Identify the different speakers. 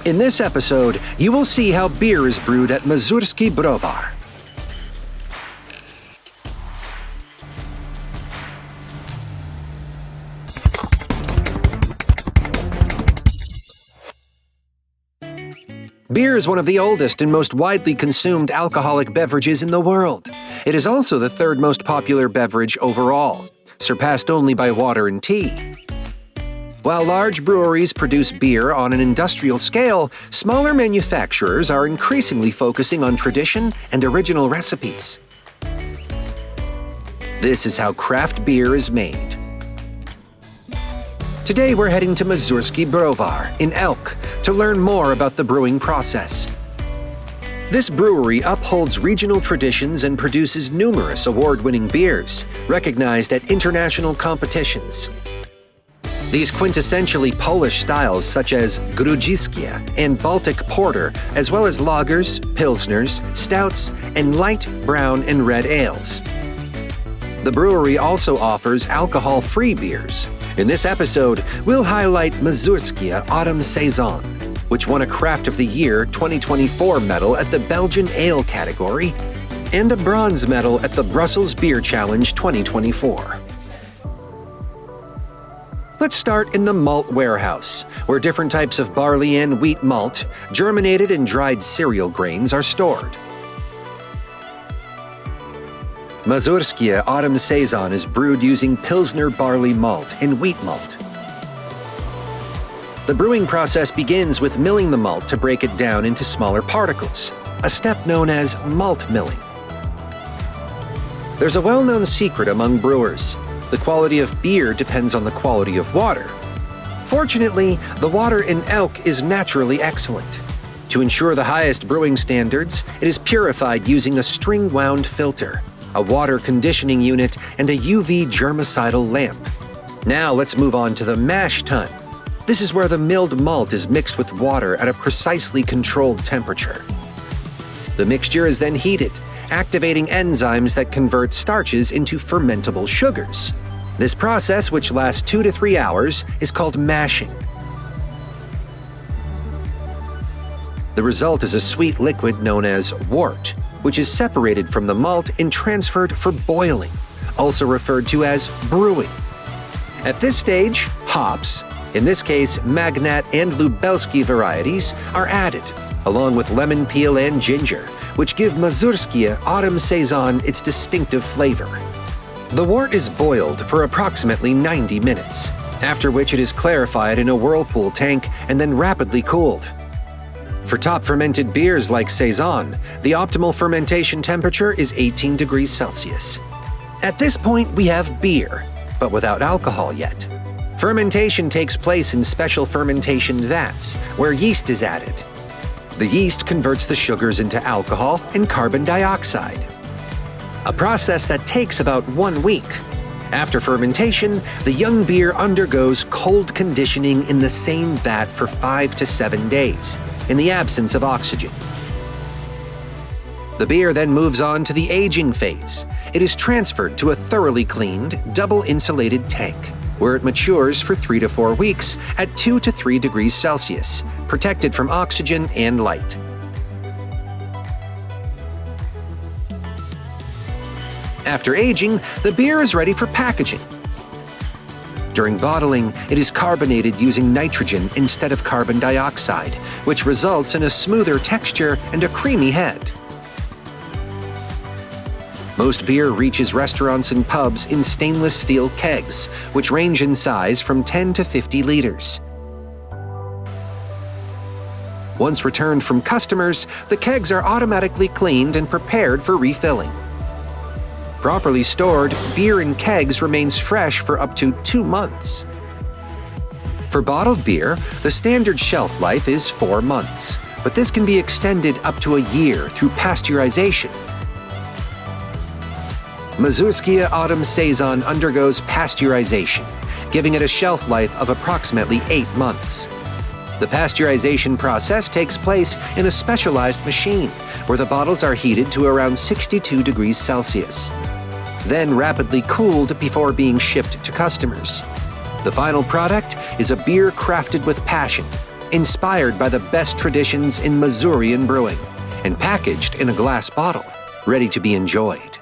Speaker 1: In this episode, you will see how beer is brewed at Mazurski Browar. Beer is one of the oldest and most widely consumed alcoholic beverages in the world. It is also the third most popular beverage overall, surpassed only by water and tea. While large breweries produce beer on an industrial scale, smaller manufacturers are increasingly focusing on tradition and original recipes. This is how craft beer is made. Today we're heading to Mazurski Browar in Elk to learn more about the brewing process. This brewery upholds regional traditions and produces numerous award-winning beers, recognized at international competitions. These quintessentially Polish styles such as Grudziska and Baltic Porter, as well as lagers, pilsners, stouts, and light, brown, and red ales. The brewery also offers alcohol-free beers. In this episode, we'll highlight Mazurski Autumn Saison, which won a Craft of the Year 2024 medal at the Belgian Ale category, and a bronze medal at the Brussels Beer Challenge 2024. Let's start in the malt warehouse, where different types of barley and wheat malt, germinated and dried cereal grains are stored. Mazurski Autumn Saison is brewed using Pilsner barley malt and wheat malt. The brewing process begins with milling the malt to break it down into smaller particles, a step known as malt milling. There's a well-known secret among brewers. The quality of beer depends on the quality of water. Fortunately, the water in Elk is naturally excellent. To ensure the highest brewing standards, it is purified using a string-wound filter, a water conditioning unit, and a UV germicidal lamp. Now let's move on to the mash tun. This is where the milled malt is mixed with water at a precisely controlled temperature. The mixture is then heated, activating enzymes that convert starches into fermentable sugars. This process, which lasts 2 to 3 hours, is called mashing. The result is a sweet liquid known as wort, which is separated from the malt and transferred for boiling, also referred to as brewing. At this stage, hops, in this case Magnat and Lubelski varieties, are added, along with lemon peel and ginger, which give Mazurski Autumn Saison its distinctive flavor. The wort is boiled for approximately 90 minutes, after which it is clarified in a whirlpool tank and then rapidly cooled. For top fermented beers like Saison, the optimal fermentation temperature is 18 degrees Celsius. At this point, we have beer, but without alcohol yet. Fermentation takes place in special fermentation vats, where yeast is added. The yeast converts the sugars into alcohol and carbon dioxide, a process that takes about 1 week. After fermentation, the young beer undergoes cold conditioning in the same vat for 5 to 7 days, in the absence of oxygen. The beer then moves on to the aging phase. It is transferred to a thoroughly cleaned, double-insulated tank, where it matures for 3 to 4 weeks at 2 to 3 degrees Celsius, protected from oxygen and light. After aging, the beer is ready for packaging. During bottling, it is carbonated using nitrogen instead of carbon dioxide, which results in a smoother texture and a creamy head. Most beer reaches restaurants and pubs in stainless steel kegs, which range in size from 10 to 50 liters. Once returned from customers, the kegs are automatically cleaned and prepared for refilling. Properly stored, beer in kegs remains fresh for up to 2 months. For bottled beer, the standard shelf life is 4 months, but this can be extended up to a year through pasteurization. Mazurski Autumn Saison undergoes pasteurization, giving it a shelf life of approximately 8 months. The pasteurization process takes place in a specialized machine, where the bottles are heated to around 62 degrees Celsius, then rapidly cooled before being shipped to customers. The final product is a beer crafted with passion, inspired by the best traditions in Mazurian brewing, and packaged in a glass bottle, ready to be enjoyed.